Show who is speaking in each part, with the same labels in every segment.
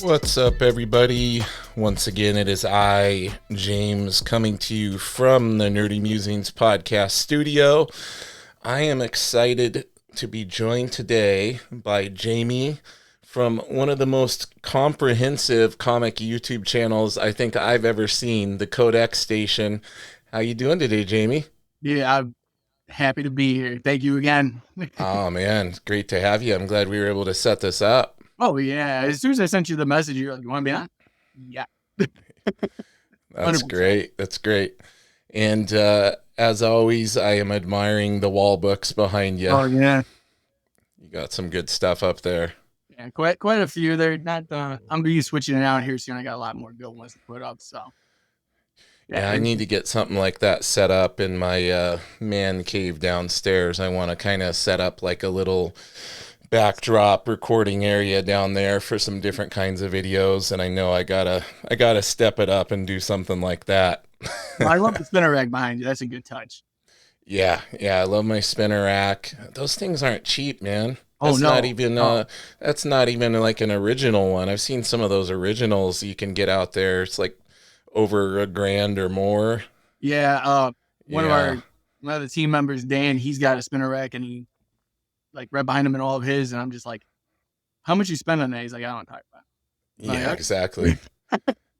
Speaker 1: What's up, everybody? Once again, it is I, James, coming to you from the Nerdy Musings podcast studio. I am excited to be joined today by Jamie from one of the most comprehensive comic YouTube channels I think I've ever seen, the Codex Station. How you doing today, Jamie?
Speaker 2: Yeah, I'm happy to be here. Thank you again.
Speaker 1: Oh man, great to have you. I'm glad we were able to set this up.
Speaker 2: Oh yeah, as soon as I sent you the message, you're like, "You want to be on?" Yeah,
Speaker 1: That's
Speaker 2: 100%.
Speaker 1: great. That's great. And as always, I am admiring the wall books behind you.
Speaker 2: Oh yeah,
Speaker 1: You got some good stuff up there.
Speaker 2: yeah, quite a few. They're not. I'm gonna be switching it out here soon. I got a lot more good ones to put up. So yeah,
Speaker 1: Yeah, I need to get something like that set up in my man cave downstairs. I want to kind of set up like a little backdrop recording area down there for some different kinds of videos, and I know I gotta step it up and do something like that.
Speaker 2: I love the spinner rack behind you. That's a good touch.
Speaker 1: Yeah, I love my spinner rack. Those things aren't cheap, man.
Speaker 2: Oh no, oh
Speaker 1: That's not even like an original one. I've seen some of those originals you can get out there. It's like over a grand or more.
Speaker 2: yeah. One of
Speaker 1: Yeah.
Speaker 2: our one of the team members, Dan, he's got a spinner rack, and he like right behind him in all of his, and I'm just like, "How much you spend on that?" He's like, "I don't talk about it." I'm
Speaker 1: Yeah,
Speaker 2: like,
Speaker 1: exactly.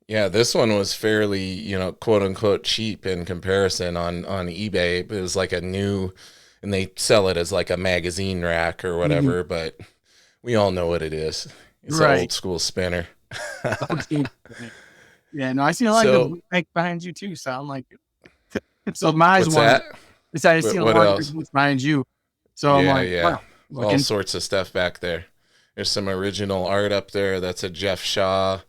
Speaker 1: Yeah, this one was fairly, quote unquote cheap in comparison on eBay. It was like a new, and they sell it as like a magazine rack or
Speaker 2: "Mhm."
Speaker 1: whatever, but we all know what it is. It's an
Speaker 2: Right.
Speaker 1: old school spinner.
Speaker 2: Okay. Yeah, no, I see a lot of
Speaker 1: So,
Speaker 2: good bike behind you too. So I'm like, so my eyes
Speaker 1: what's
Speaker 2: wanted.
Speaker 1: that?
Speaker 2: Besides, I see a
Speaker 1: What
Speaker 2: lot of good
Speaker 1: else?
Speaker 2: books behind you. So I'm
Speaker 1: Yeah,
Speaker 2: like,
Speaker 1: yeah.
Speaker 2: wow,
Speaker 1: All
Speaker 2: looking.
Speaker 1: sorts of stuff back there. There's some original art up there. That's a Jeff Shaw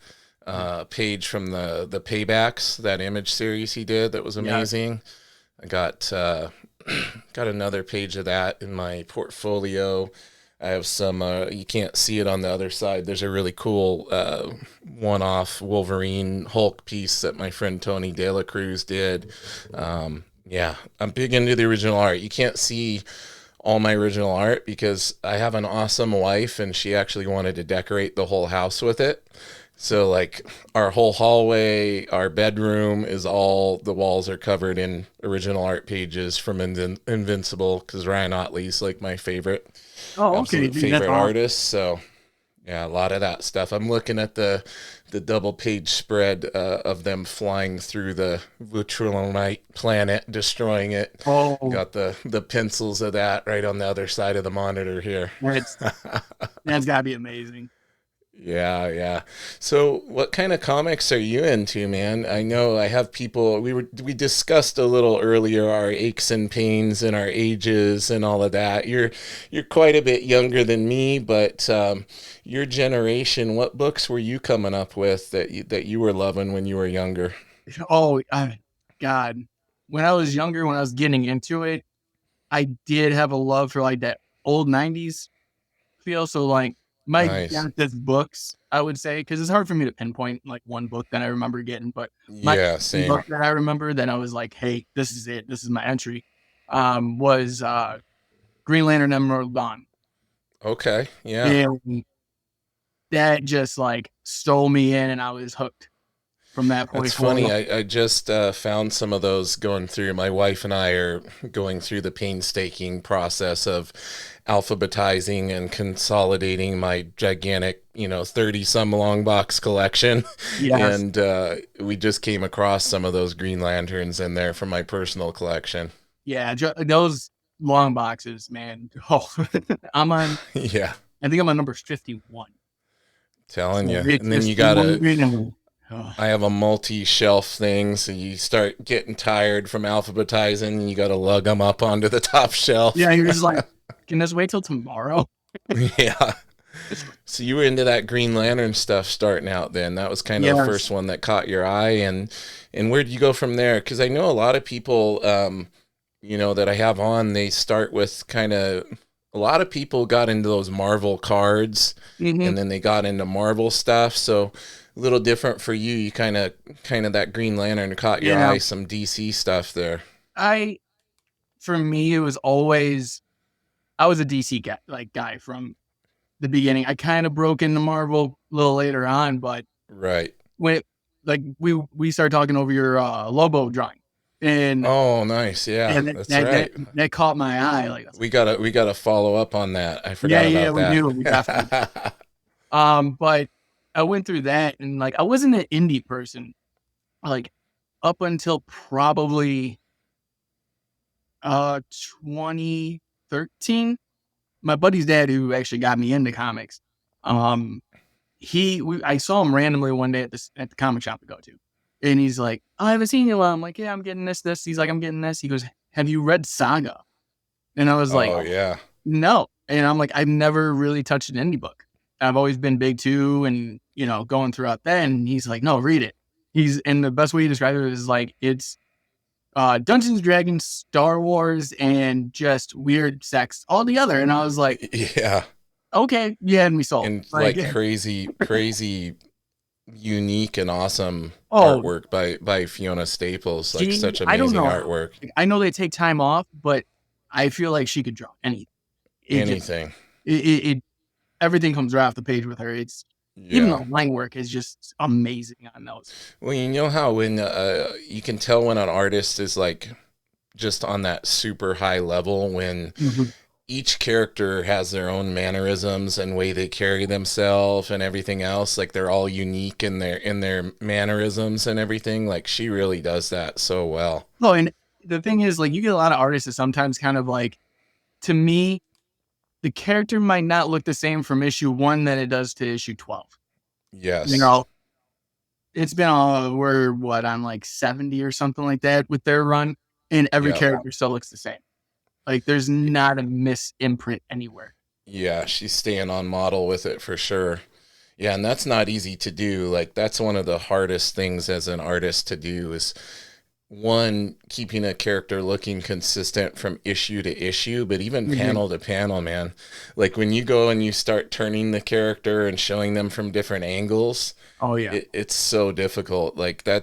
Speaker 1: page from the Paybacks, that image series he did that was
Speaker 2: Yeah,
Speaker 1: amazing. I got got another page of that in my portfolio. I have some. You can't see it on the other side. There's a really cool one-off Wolverine Hulk piece that my friend Tony De La Cruz did. Yeah, I'm big into the original art. You can't see all my original art because I have an awesome wife and she actually wanted to decorate the whole house with it. So like our whole hallway, our bedroom is all the walls are covered in original art pages from Invincible because Ryan Otley's like my favorite,
Speaker 2: oh, okay,
Speaker 1: absolute
Speaker 2: dude, that's
Speaker 1: favorite
Speaker 2: awesome.
Speaker 1: artist. So yeah, a lot of that stuff. I'm looking at the double page spread of them flying through the Vutrulonite planet, destroying it.
Speaker 2: Oh,
Speaker 1: Got the pencils of that right on the other side of the monitor here.
Speaker 2: that's that's gotta be amazing.
Speaker 1: Yeah. So, what kind of comics are you into, man? I know I have people. We discussed a little earlier our aches and pains and our ages and all of that. You're quite a bit younger than me, but your generation. What books were you coming up with that you were loving when you were younger?
Speaker 2: Oh, God, when I was younger, when I was getting into it, I did have a love for like that old '90s feel. So like my
Speaker 1: Nice.
Speaker 2: dentist books, I would say, because it's hard for me to pinpoint like one book that I remember getting, but my
Speaker 1: Yeah, same.
Speaker 2: book that I remember that I was like, hey, this is it. This is my entry. Was Green Lantern Emerald Dawn.
Speaker 1: Okay. Yeah.
Speaker 2: And that just like stole me in and I was hooked from that
Speaker 1: That's
Speaker 2: point
Speaker 1: funny.
Speaker 2: forward.
Speaker 1: I just found some of those going through. My wife and I are going through the painstaking process of alphabetizing and consolidating my gigantic, 30 some long box collection.
Speaker 2: Yes.
Speaker 1: And we just came across some of those Green Lanterns in there from my personal collection.
Speaker 2: Yeah. Those long boxes, man. Oh, I'm on,
Speaker 1: Yeah,
Speaker 2: I think I'm on number 51.
Speaker 1: telling
Speaker 2: So
Speaker 1: you.
Speaker 2: it's
Speaker 1: And then
Speaker 2: just
Speaker 1: you got to
Speaker 2: moving and oh,
Speaker 1: I have a multi-shelf thing, so you start getting tired from alphabetizing, and you got to lug them up onto the top shelf.
Speaker 2: yeah, you're just like, can this wait till tomorrow?
Speaker 1: Yeah. So you were into that Green Lantern stuff starting out then. That was kind of the
Speaker 2: Yes.
Speaker 1: first one that caught your eye, and where did you go from there? Because I know a lot of people that I have on, they start with kind of a lot of people got into those Marvel cards
Speaker 2: Hmm.
Speaker 1: and then they got into Marvel stuff. So a little different for you. You kind of that Green Lantern caught your
Speaker 2: Yeah.
Speaker 1: eye, some DC stuff there.
Speaker 2: I, for me, it was always, I was a DC guy, like guy from the beginning. I kind of broke into Marvel a little later on, but
Speaker 1: Right.
Speaker 2: when like we started talking over your Lobo drawing, and
Speaker 1: Oh, nice. Yeah, that's right.
Speaker 2: that caught my eye. Like, I was like,
Speaker 1: We gotta follow up on that. I
Speaker 2: yeah,
Speaker 1: forgot
Speaker 2: yeah,
Speaker 1: about
Speaker 2: we do, we definitely do.
Speaker 1: that.
Speaker 2: But I went through that, and like I wasn't an indie person, like up until probably 2013. My buddy's dad, who actually got me into comics, um, I saw him randomly one day at the comic shop to go to, and he's like, "Oh, I haven't seen you." I'm like, "Yeah, I'm getting this." He's like, "I'm getting this." He goes, "Have you read Saga?" And I was like,
Speaker 1: Oh yeah.
Speaker 2: "No." And I'm like, "I've never really touched an indie book. I've always been big two, and going throughout that." And he's like, "No, read it." And the best way he described it is like it's Dungeons and Dragons, Star Wars, and just weird sex all together. And I was like,
Speaker 1: Yeah.
Speaker 2: okay, yeah, and we sold.
Speaker 1: And
Speaker 2: Like,
Speaker 1: like crazy unique and awesome
Speaker 2: oh,
Speaker 1: artwork by Fiona Staples. Like
Speaker 2: she,
Speaker 1: such
Speaker 2: I don't
Speaker 1: amazing
Speaker 2: know.
Speaker 1: artwork.
Speaker 2: Like, I know they take time off, but I feel like she could draw anything. It just,
Speaker 1: Anything.
Speaker 2: it everything comes right off the page with her. It's even the
Speaker 1: Yeah.
Speaker 2: line work is just amazing on those.
Speaker 1: Well, you know how when you can tell when an artist is like just on that super high level when
Speaker 2: Mhm.
Speaker 1: each character has their own mannerisms and way they carry themselves and everything else. Like they're all unique in their mannerisms and everything. Like she really does that so well.
Speaker 2: Oh, and the thing is, like, you get a lot of artists that sometimes kind of like, to me, the character might not look the same from issue 1 than it does to issue 12. You
Speaker 1: Yes.
Speaker 2: know, it's been we're what, on like 70 or something like that with their run, and every
Speaker 1: Yep.
Speaker 2: character still looks the same. Like there's not a miss imprint anywhere.
Speaker 1: Yeah, she's staying on model with it for sure. Yeah, and that's not easy to do. Like that's one of the hardest things as an artist to do is one, keeping a character looking consistent from issue to issue, but even
Speaker 2: Mhm.
Speaker 1: panel to panel, man. Like when you go and you start turning the character and showing them from different angles,
Speaker 2: Oh yeah.
Speaker 1: it's so difficult. Like I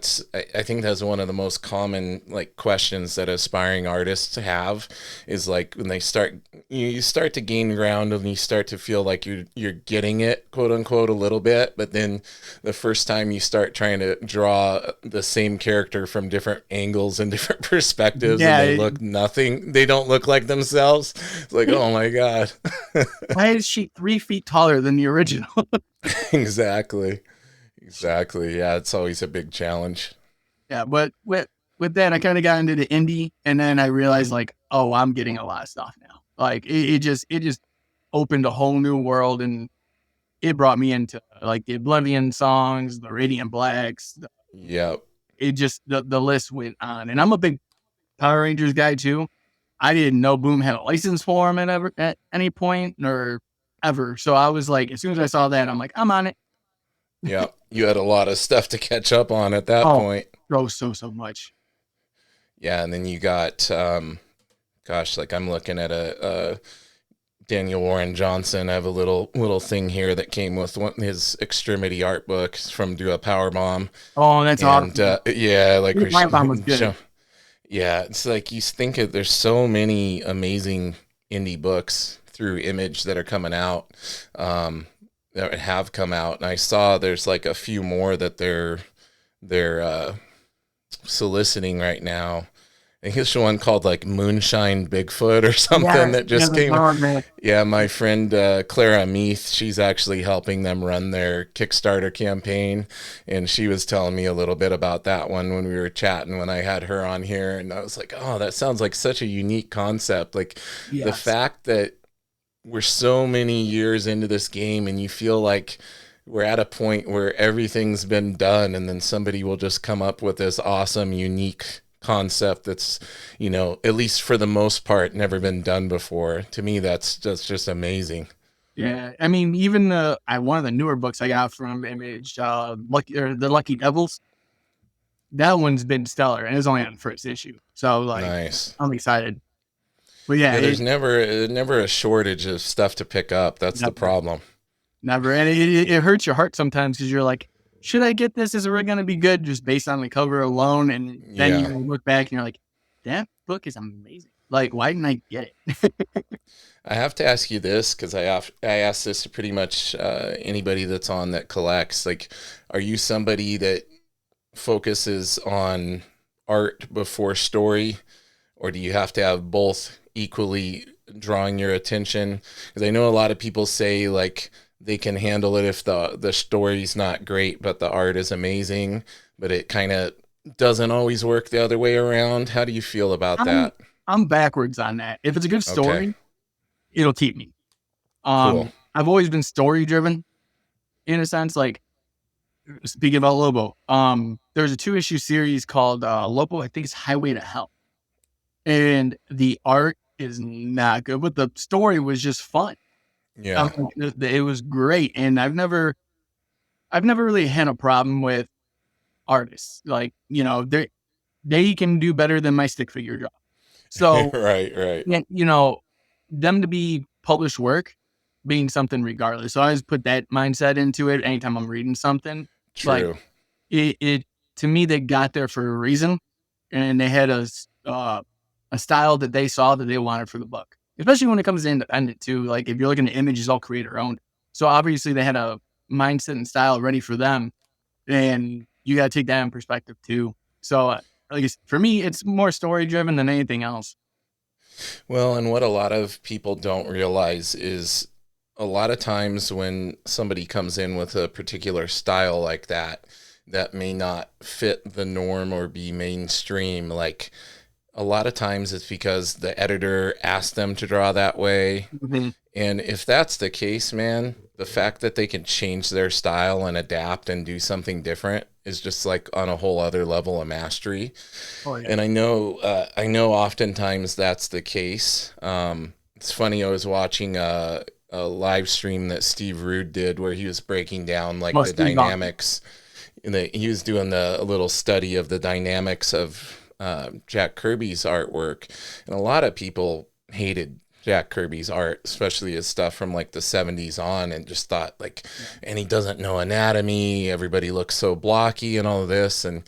Speaker 1: think that's one of the most common like questions that aspiring artists have is like when they start, you start to gain ground and you start to feel like you're getting it, quote unquote, a little bit, but then the first time you start trying to draw the same character from different angles and different perspectives and
Speaker 2: Yeah.
Speaker 1: they don't look like themselves. It's like, oh my God.
Speaker 2: Why is she 3 feet taller than the original?
Speaker 1: Exactly. Exactly. Yeah, it's always a big challenge.
Speaker 2: Yeah, but with that, I kind of got into the indie, and then I realized like, oh, I'm getting a lot of stuff now. Like it just opened a whole new world, and it brought me into like the Oblivion songs, the Radiant Blacks.
Speaker 1: Yep.
Speaker 2: It just the list went on, and I'm a big Power Rangers guy too. I didn't know Boom had a license for them at any point or ever. So I was like, as soon as I saw that, I'm like, I'm on it.
Speaker 1: Yep. You had a lot of stuff to catch up on at that
Speaker 2: Oh,
Speaker 1: point.
Speaker 2: so much.
Speaker 1: Yeah, and then you got gosh, like I'm looking at a Daniel Warren Johnson. I have a little thing here that came with his extremity art book from Do a Power Bomb.
Speaker 2: Oh, that's
Speaker 1: And
Speaker 2: awesome.
Speaker 1: yeah, like
Speaker 2: My bomb was good.
Speaker 1: yeah, it's like you think of, there's so many amazing indie books through Image that are coming out, that have come out, and I saw there's like a few more that they're soliciting right now. I think there's one called like Moonshine Bigfoot or something
Speaker 2: Yes,
Speaker 1: that
Speaker 2: yeah,
Speaker 1: just
Speaker 2: the
Speaker 1: came.
Speaker 2: power man.
Speaker 1: Yeah, my friend Clara Meath, she's actually helping them run their Kickstarter campaign, and she was telling me a little bit about that one when we were chatting when I had her on here, and I was like, oh, that sounds like such a unique concept. Like the
Speaker 2: Yes.
Speaker 1: fact that we're so many years into this game and you feel like we're at a point where everything's been done and then somebody will just come up with this awesome, unique concept that's, at least for the most part, never been done before. To me, that's just amazing.
Speaker 2: Yeah, I mean, even one of the newer books I got from Image, the Lucky Devils, that one's been stellar, and it's only on the first issue. So like,
Speaker 1: Nice.
Speaker 2: I'm excited. But yeah,
Speaker 1: Yeah, there's never a shortage of stuff to pick up. That's the
Speaker 2: never,
Speaker 1: problem.
Speaker 2: never, and it hurts your heart sometimes because you're like, should I get this? Is it really going to be good just based on the cover alone? And then
Speaker 1: Yeah.
Speaker 2: you look back and you're like, that book is amazing. Like, why didn't I get it?
Speaker 1: I have to ask you this because I ask this to pretty much anybody that's on that collects. Like, are you somebody that focuses on art before story, or do you have to have both equally drawing your attention? Because I know a lot of people say like they can handle it if the story's not great, but the art is amazing, but it kind of doesn't always work the other way around. How do you feel about
Speaker 2: I'm
Speaker 1: that?
Speaker 2: I'm backwards on that. If it's a good
Speaker 1: Okay,
Speaker 2: story, it'll keep me.
Speaker 1: cool.
Speaker 2: I've always been story driven in a sense. Like, speaking about Lobo, there's a 2-issue series called Lobo. I think it's Highway to Hell, and the art is not good, but the story was just fun.
Speaker 1: Yeah.
Speaker 2: It was great, and I've never really had a problem with artists. Like, they can do better than my stick figure job. So,
Speaker 1: Right, right.
Speaker 2: yeah, them to be published work being something regardless. So I always put that mindset into it anytime I'm reading something. Like,
Speaker 1: True.
Speaker 2: it to me, they got there for a reason, and they had a style that they saw that they wanted for the book. Especially when it comes to independent too. Like, if you're looking at images, all creator owned. So obviously they had a mindset and style ready for them, and you got to take that in perspective too. So, for me, it's more story driven than anything else.
Speaker 1: Well, and what a lot of people don't realize is a lot of times when somebody comes in with a particular style like that, that may not fit the norm or be mainstream. Like a lot of times it's because the editor asked them to draw that way.
Speaker 2: Mhm.
Speaker 1: And if that's the case, man, the fact that they can change their style and adapt and do something different is just like on a whole other level of mastery.
Speaker 2: Oh yeah.
Speaker 1: And I know oftentimes that's the case. It's funny. I was watching a live stream that Steve Rude did where he was breaking down like the
Speaker 2: Must be gone.
Speaker 1: dynamics, and he was doing a little study of the dynamics of Jack Kirby's artwork, and a lot of people hated Jack Kirby's art, especially his stuff from like the 70s on, and just thought like,
Speaker 2: Yeah.
Speaker 1: and he doesn't know anatomy. Everybody looks so blocky and all of this. And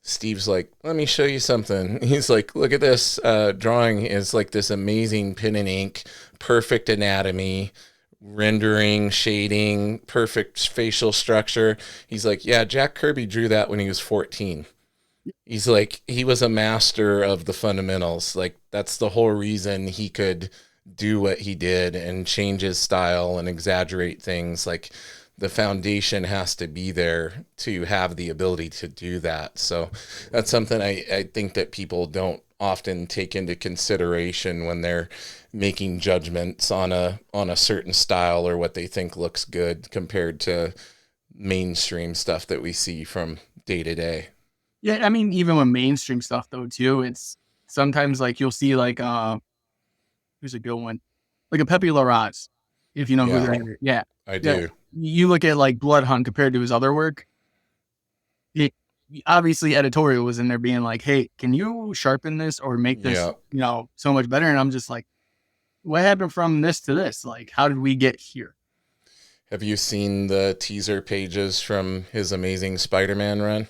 Speaker 1: Steve's like, let me show you something. He's like, look at this drawing is like this amazing pen and ink, perfect anatomy, rendering, shading, perfect facial structure. He's like, yeah, Jack Kirby drew that when he was 14. He's like, he was a master of the fundamentals. Like, that's the whole reason he could do what he did and change his style and exaggerate things. Like, the foundation has to be there to have the ability to do that. So that's something I think that people don't often take into consideration when they're making judgments on a certain style or what they think looks good compared to mainstream stuff that we see from day to day.
Speaker 2: Yeah, I mean, even with mainstream stuff though too, it's sometimes like you'll see like who's a good one? Like a Pepe Larraz, if you know who
Speaker 1: Yeah,
Speaker 2: that is. Yeah.
Speaker 1: I
Speaker 2: Yeah.
Speaker 1: do.
Speaker 2: You look at like Blood Hunt compared to his other work, it obviously editorial was in there being like, hey, can you sharpen this or make this,
Speaker 1: Yeah.
Speaker 2: so much better? And I'm just like, what happened from this to this? Like, how did we get here?
Speaker 1: Have you seen the teaser pages from his amazing Spider-Man run?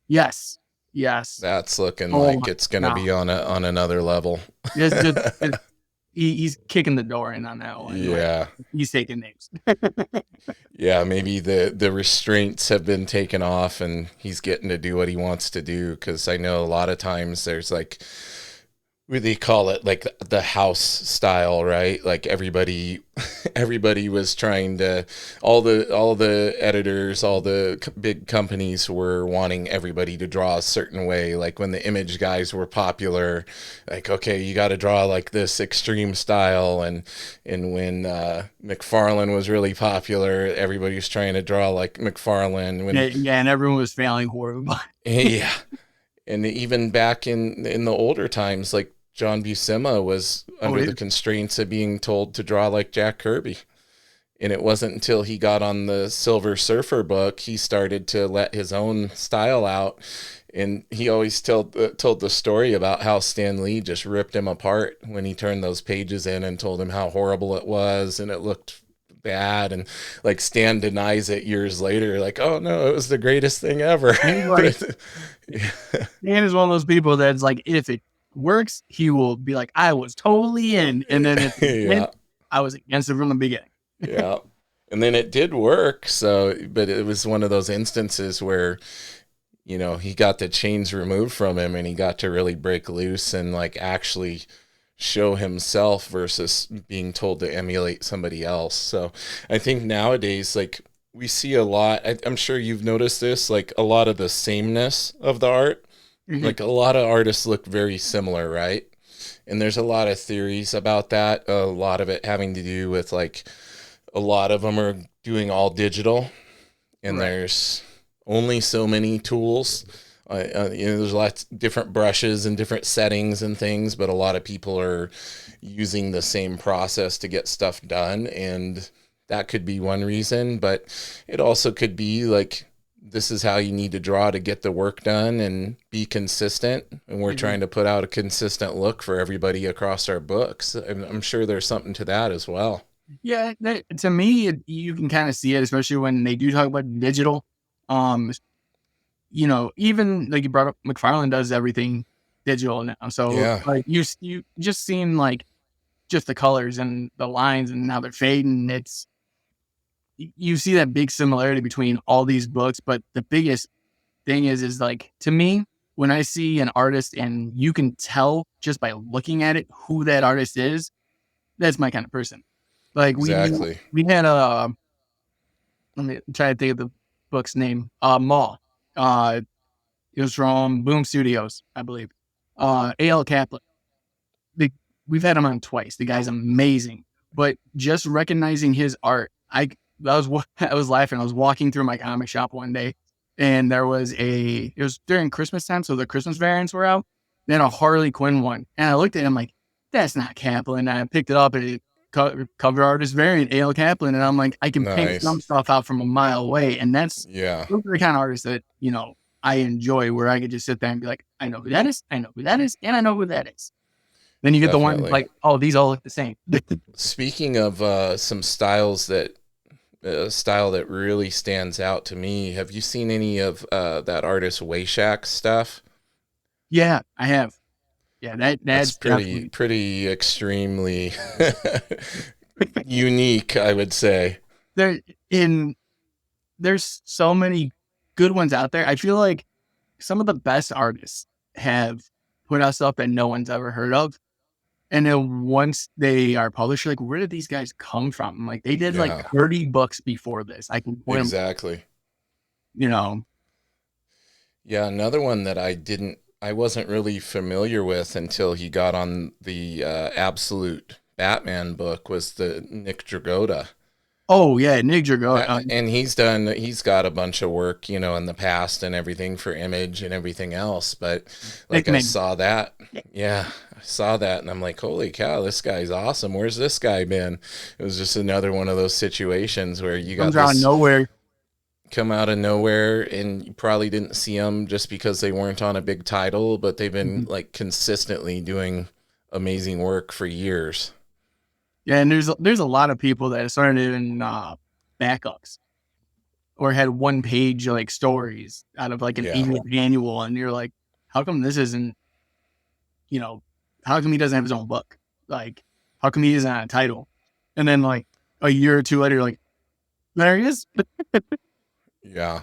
Speaker 2: Yes. Yes.
Speaker 1: That's looking
Speaker 2: Oh
Speaker 1: like
Speaker 2: my
Speaker 1: it's going to
Speaker 2: God.
Speaker 1: be on another level.
Speaker 2: Just he's kicking the door in on that one. Like,
Speaker 1: Yeah.
Speaker 2: he's taking names.
Speaker 1: Yeah, maybe the restraints have been taken off and he's getting to do what he wants to do, cuz I know a lot of times there's like what they call it, like the house style, right? Like everybody was trying to, all the editors, all the big companies were wanting everybody to draw a certain way. Like when the image guys were popular, like, okay, you got to draw like this extreme style. And when McFarlane was really popular, everybody was trying to draw like McFarlane.
Speaker 2: Yeah,
Speaker 1: When
Speaker 2: yeah, and everyone was failing horribly.
Speaker 1: yeah, and even back in the older times, like John Buscema was
Speaker 2: Oh,
Speaker 1: under
Speaker 2: yeah.
Speaker 1: the constraints of being told to draw like Jack Kirby. And it wasn't until he got on the Silver Surfer book he started to let his own style out. And he always told the story about how Stan Lee just ripped him apart when he turned those pages in and told him how horrible it was and it looked bad. And like Stan denies it years later, like, oh no, it was the greatest thing ever.
Speaker 2: He's like,
Speaker 1: But
Speaker 2: Dan is one of those people that's like iffy. works, he will be like, I was totally in. And then if it
Speaker 1: Yeah.
Speaker 2: didn't, I was against it from the beginning.
Speaker 1: Yeah. And then it did work. So, but it was one of those instances where, he got the chains removed from him and he got to really break loose and like actually show himself versus being told to emulate somebody else. So I think nowadays, like, we see a lot, I'm sure you've noticed this, like a lot of the sameness of the art.
Speaker 2: Mhm.
Speaker 1: Like a lot of artists look very similar, right? And there's a lot of theories about that. A lot of it having to do with like a lot of them are doing all digital, and
Speaker 2: Right.
Speaker 1: there's only so many tools. There's lots of different brushes and different settings and things, but a lot of people are using the same process to get stuff done, and that could be one reason. But it also could be like this is how you need to draw to get the work done and be consistent. And we're
Speaker 2: Mhm.
Speaker 1: trying to put out a consistent look for everybody across our books. And I'm sure there's something to that as well.
Speaker 2: Yeah, to me, you can kind of see it, especially when they do talk about digital. Um, even like you brought up, McFarlane does everything digital now. So
Speaker 1: Yeah,
Speaker 2: like you just seen like just the colors and the lines and how they're fading. You see that big similarity between all these books, but the biggest thing is like to me, when I see an artist and you can tell just by looking at it who that artist is, that's my kind of person. Like
Speaker 1: exactly.
Speaker 2: we had a let me try to think of the book's name. Maul. It was from Boom Studios, I believe. A.L. Kaplan. The, we've had him on twice. The guy's amazing. But just recognizing his art, I was laughing. I was walking through my comic shop one day, and it was during Christmas time, so the Christmas variants were out. Then a Harley Quinn one, and I looked at him like, that's not Kaplan. And I picked it up, and cover artist variant A.L. Kaplan, and I'm like, I can pick some
Speaker 1: Nice.
Speaker 2: stuff out from a mile away, and
Speaker 1: Yeah,
Speaker 2: those are the kind of artists that I enjoy, where I could just sit there and be like, I know who that is, I know who that is, and I know who that is. Then you get the one
Speaker 1: definitely.
Speaker 2: like, oh, these all look the same.
Speaker 1: Speaking of some style that really stands out to me, have you seen any of that artist Wayshak stuff?
Speaker 2: Yeah, I have. Yeah,
Speaker 1: That's
Speaker 2: that's
Speaker 1: pretty
Speaker 2: definitely
Speaker 1: pretty extremely unique, I would say.
Speaker 2: there. In there's so many good ones out there. I feel like some of the best artists have put out stuff that no one's ever heard of. And then once they are published, you're like, where did these guys come from? Like they did like
Speaker 1: Yeah,
Speaker 2: 30 books before this. I can point them,
Speaker 1: exactly.
Speaker 2: you know.
Speaker 1: Yeah, another one that I wasn't really familiar with until he got on the Absolute Batman book was the Nick Dragotta.
Speaker 2: Oh yeah, Nick Drago.
Speaker 1: And he's got a bunch of work, in the past and everything for Image and everything else. But like I
Speaker 2: Nickname
Speaker 1: saw that, yeah, I saw that, and I'm like, holy cow, this guy's awesome. Where's this guy been? It was just another one of those situations where you got
Speaker 2: comes out of
Speaker 1: this
Speaker 2: nowhere.
Speaker 1: come out of nowhere, and you probably didn't see them just because they weren't on a big title, but they've been
Speaker 2: Mhm.
Speaker 1: like consistently doing amazing work for years.
Speaker 2: Yeah, and there's a lot of people that started in backups or had one page like stories out of like an
Speaker 1: Yeah,
Speaker 2: 80th annual, and you're like, how come this isn't, you know, how come he doesn't have his own book? Like, how come he isn't on a title? And then like a year or two later, you're like, there he is.
Speaker 1: yeah.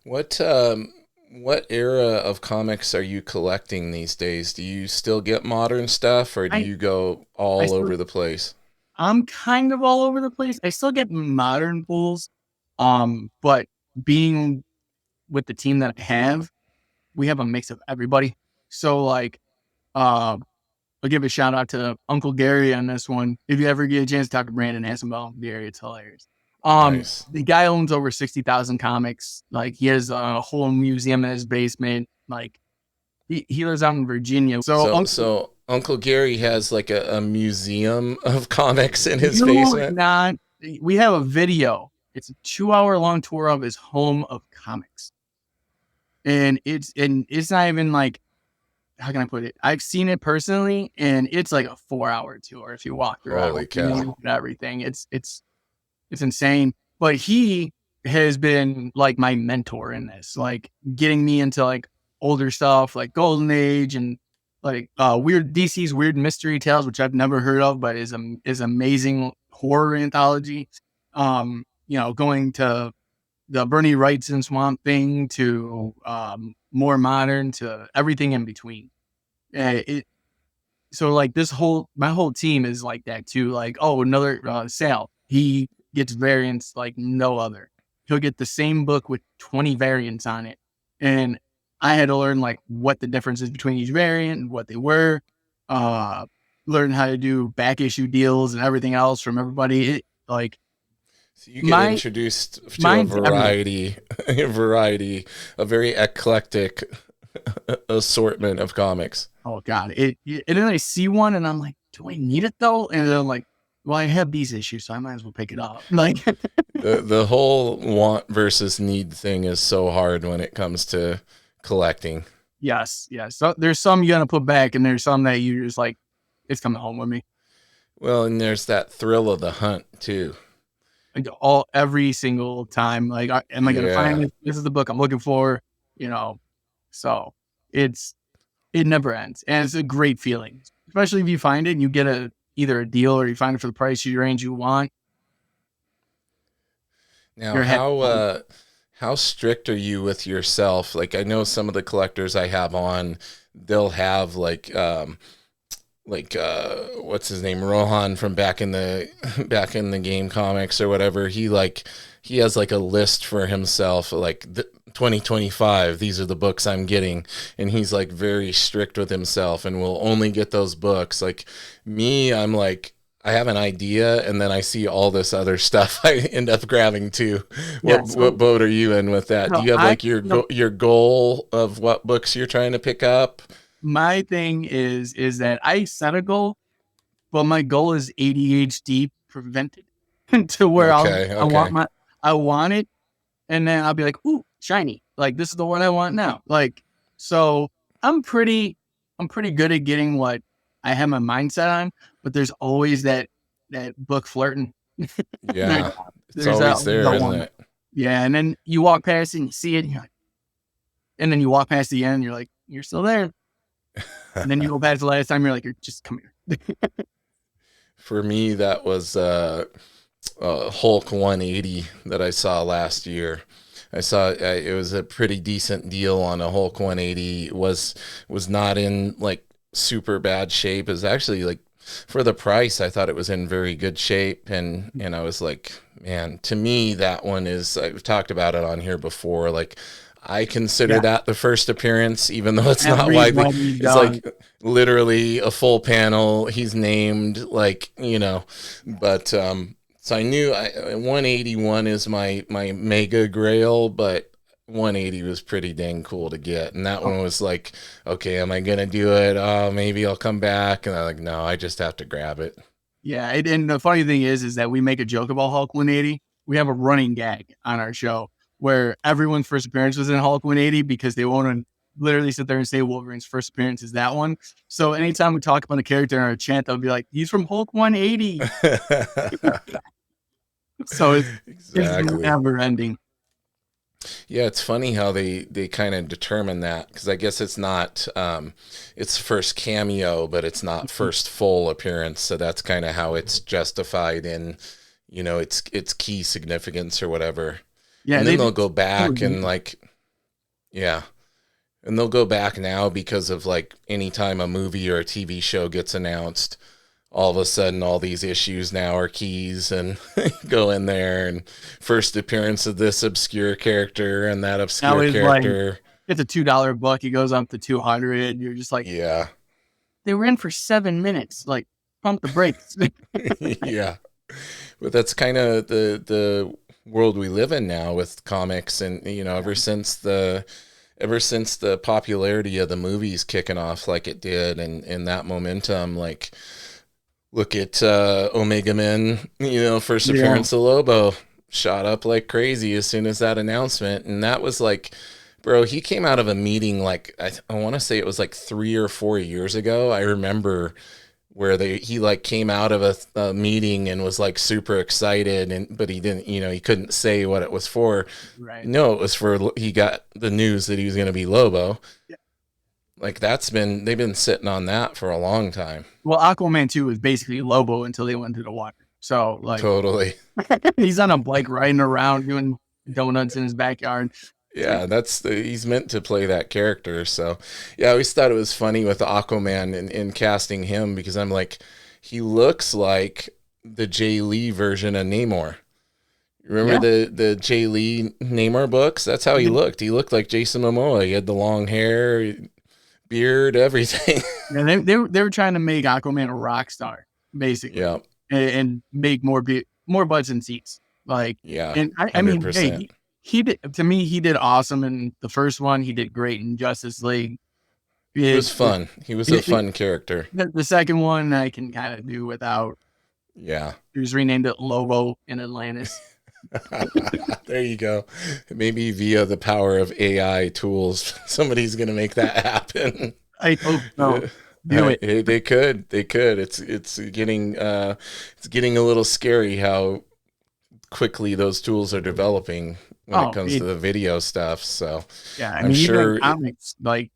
Speaker 1: What era of comics are you collecting these days? Do you still get modern stuff, or do
Speaker 2: I
Speaker 1: you go
Speaker 2: I
Speaker 1: all
Speaker 2: still
Speaker 1: over the place?
Speaker 2: I'm kind of all over the place. I still get modern pulls, but being with the team that I have, we have a mix of everybody. So like, uh, I'll give a shout out to Uncle Gary on this one. If you ever get a chance to talk to Brandon, ask him about Gary. It's hilarious.
Speaker 1: Nice.
Speaker 2: The guy owns over 60,000 comics. Like he has a whole museum in his basement. Like he lives out in Virginia. So Uncle,
Speaker 1: So Uncle Gary has like a museum of comics in his
Speaker 2: you
Speaker 1: basement.
Speaker 2: not, we have a video. It's a 2 hour long tour of his home of comics. And it's not even like, how can I put it? I've seen it personally, and it's like a 4 hour tour if you walk
Speaker 1: Holy
Speaker 2: around
Speaker 1: cow.
Speaker 2: and everything. It's insane. But he has been like my mentor in this, like getting me into like older stuff, like Golden Age, and like weird DC's Weird Mystery Tales, which I've never heard of, but is amazing horror anthology. Going to the Bernie Wrightson Swamp Thing to more modern to everything in between. So like my whole team is like that too. Like, oh, another Sal, he gets variants like no other. He'll get the same book with 20 variants on it. And I had to learn like what the difference is between each variant and what they were. Learn how to do back issue deals and everything else from everybody.
Speaker 1: So you get
Speaker 2: My
Speaker 1: introduced to a
Speaker 2: mine's everything.
Speaker 1: variety, a very eclectic assortment of comics.
Speaker 2: Oh God. And then I see one and I'm like, do I need it though? And then I'm like, well, I have these issues, so I might as well pick it up. Like,
Speaker 1: The whole want versus need thing is so hard when it comes to collecting.
Speaker 2: yes. So there's some you gotta put back, and there's some that you just like, it's coming home with me.
Speaker 1: Well, and there's that thrill of the hunt too.
Speaker 2: Like every single time. Like, am I gonna find
Speaker 1: Yeah.
Speaker 2: this? This is the book I'm looking for. You know, so it's it never ends, and it's a great feeling, especially if you find it and you get either a deal or you find it for the price you range you want.
Speaker 1: Now,
Speaker 2: You're happy.
Speaker 1: how strict are you with yourself? Like, I know some of the collectors I have on, they'll have what's his name, Rohan from back in the back in the game comics or whatever. He has like a list for himself, like 2025, these are the books I'm getting, and he's like very strict with himself and will only get those books. Like me, I'm like, I have an idea and then I see all this other stuff I end up grabbing too.
Speaker 2: Yeah.
Speaker 1: What boat are you in with that? Do
Speaker 2: No,
Speaker 1: you have
Speaker 2: I
Speaker 1: like your goal of what books you're trying to pick up?
Speaker 2: my thing is that I set a goal, but my goal is ADHD prevented to where
Speaker 1: Okay, okay.
Speaker 2: I want it, and then I'll be like, ooh, shiny. Like this is the one I want now. Like, so I'm pretty good at getting what I have my mindset on, but there's always that book flirting. There-
Speaker 1: Yeah. It's
Speaker 2: there's
Speaker 1: always
Speaker 2: that
Speaker 1: there, isn't
Speaker 2: one.
Speaker 1: it?
Speaker 2: Yeah, and then you walk past it and you see it, and, and then you walk past the end, and you're like, you're still there. And then you go past the last time, you're like, you're just come here.
Speaker 1: For me, that was Hulk 180 that I saw last year. I saw it was a pretty decent deal on a Hulk 180. Was not in like super bad shape. It was actually like for the price, I thought it was in very good shape, and I was like, man, to me that one is. I've talked about it on here before. Like I consider
Speaker 2: Yeah,
Speaker 1: that the first appearance, even though it's not widely.
Speaker 2: everybody's
Speaker 1: It's
Speaker 2: done.
Speaker 1: like literally a full panel. He's named like but so I knew 181 is my mega grail, but 180 was pretty dang cool to get, and that one was like, okay, am I gonna do it? Oh, maybe I'll come back, and I'm like, no, I just have to grab it.
Speaker 2: Yeah, and the funny thing is that we make a joke about Hulk 180. We have a running gag on our show where everyone's first appearance was in Hulk 180 because they want to literally sit there and say Wolverine's first appearance is that one. So anytime we talk about a character in our chant, they'll be like, he's from Hulk 180. So it's
Speaker 1: Exactly.
Speaker 2: never ending.
Speaker 1: Yeah, it's funny how they kind of determine that, because I guess it's not it's first cameo, but it's not first full appearance. So that's kind of how it's justified in its key significance or whatever.
Speaker 2: Yeah,
Speaker 1: And
Speaker 2: they
Speaker 1: then
Speaker 2: do.
Speaker 1: they'll go back and like, yeah, and they'll go back now because of like anytime a movie or a TV show gets announced, all of a sudden all these issues now are keys, and go in there and first appearance of this obscure character and that
Speaker 2: Now
Speaker 1: obscure
Speaker 2: it's like
Speaker 1: character.
Speaker 2: it's a $2 book. It goes up to 200. You're just like,
Speaker 1: Yeah.
Speaker 2: they were in for 7 minutes. Like, pump the brakes.
Speaker 1: Yeah. But that's kind of the world we live in now with comics, and ever since the popularity of the movies kicking off like it did, and that momentum, like look at Omega Men, first
Speaker 2: Yeah.
Speaker 1: appearance of Lobo shot up like crazy as soon as that announcement. And that was like, bro, he came out of a meeting like, I want to say it was like 3 or 4 years ago. I remember where he like came out of a meeting and was like super excited, but he didn't, he couldn't say what it was for.
Speaker 2: Right.
Speaker 1: No, it was for, he got the news that he was going to be Lobo.
Speaker 2: Yeah.
Speaker 1: Like they've been sitting on that for a long time.
Speaker 2: Well, Aquaman 2 was basically Lobo until they went to the water. So like
Speaker 1: Totally.
Speaker 2: he's on a bike riding around doing donuts in his backyard. It's like,
Speaker 1: Yeah, he's meant to play that character. So, yeah, I always thought it was funny with Aquaman in casting him because I'm like, he looks like the Jay Lee version of Namor. Remember
Speaker 2: yeah.
Speaker 1: the Jay Lee Namor books? That's how he looked. He looked like Jason Momoa. He had the long hair, beard, everything.
Speaker 2: Yeah, they were trying to make Aquaman a rock star, basically,
Speaker 1: Yeah,
Speaker 2: and make more butts and seats. Like,
Speaker 1: yeah,
Speaker 2: and I
Speaker 1: hundred
Speaker 2: mean, hey,
Speaker 1: percent.
Speaker 2: he did to me. He did awesome in the first one. He did great in Justice League.
Speaker 1: He was
Speaker 2: It,
Speaker 1: fun. He was a
Speaker 2: it,
Speaker 1: fun character.
Speaker 2: the second one I can kind of do without.
Speaker 1: Yeah.
Speaker 2: He was renamed it Lobo in Atlantis.
Speaker 1: There you go. Maybe via the power of AI tools, somebody's going to make that happen.
Speaker 2: I hope so. Do it.
Speaker 1: They could. They could. It's getting a little scary how quickly those tools are developing when it
Speaker 2: Oh,
Speaker 1: comes to the video stuff. So
Speaker 2: yeah. I
Speaker 1: I'm
Speaker 2: mean, even in
Speaker 1: sure.
Speaker 2: comics, like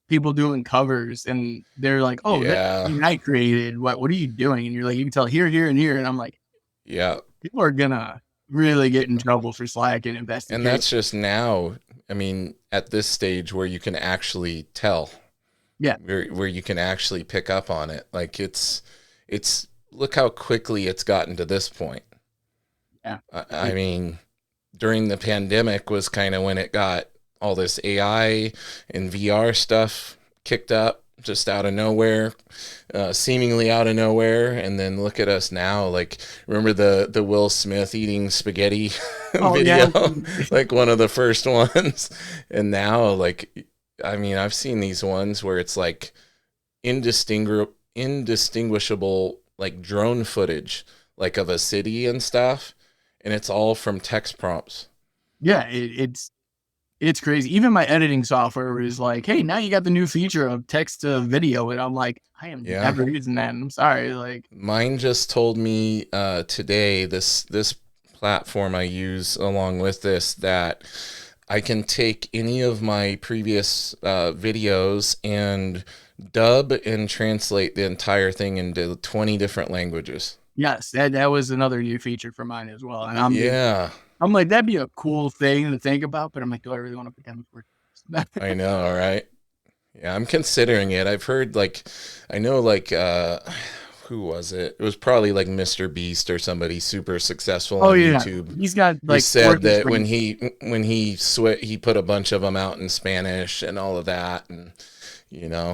Speaker 2: people doing covers, and they're like, "Oh, that
Speaker 1: Yeah.
Speaker 2: I created. What are you doing?" And you're like, "You can tell here, here, and here." And I'm like,
Speaker 1: Yeah.
Speaker 2: people are gonna really get in trouble for slacking if that's the
Speaker 1: And
Speaker 2: case.
Speaker 1: that's just now. I mean, at this stage where you can actually tell,
Speaker 2: Yeah,
Speaker 1: where you can actually pick up on it. Like it's look how quickly it's gotten to this point.
Speaker 2: yeah,
Speaker 1: I mean, during the pandemic was kind of when it got all this AI and VR stuff kicked up just out of nowhere, seemingly out of nowhere. And then look at us now. Like, remember the Will Smith eating spaghetti
Speaker 2: oh
Speaker 1: video?
Speaker 2: yeah,
Speaker 1: Like one of the first ones. And now, like, I mean, I've seen these ones where it's like indistinguishable, like drone footage, like of a city and stuff. And it's all from text prompts.
Speaker 2: yeah. It's crazy. Even my editing software is like, "Hey, now you got the new feature of text to video," and I'm like, "I am
Speaker 1: Yeah.
Speaker 2: never using that." And I'm sorry, like,
Speaker 1: Mine just told me today, this platform I use along with this, that I can take any of my previous videos and dub and translate the entire thing into 20 different languages.
Speaker 2: yes, that was another new feature for mine as well. And
Speaker 1: Yeah,
Speaker 2: I'm like, that'd be a cool thing to think about, but I'm like, do I really want to pretend for
Speaker 1: I
Speaker 2: it?
Speaker 1: know, right? Yeah, I'm considering it. I've heard like, I know like, who was it? It was probably like Mr. Beast or somebody super successful
Speaker 2: Oh
Speaker 1: on
Speaker 2: yeah,
Speaker 1: YouTube
Speaker 2: he's got
Speaker 1: who
Speaker 2: like
Speaker 1: said
Speaker 2: working
Speaker 1: that
Speaker 2: strings.
Speaker 1: he put a bunch of them out in Spanish and all of that, and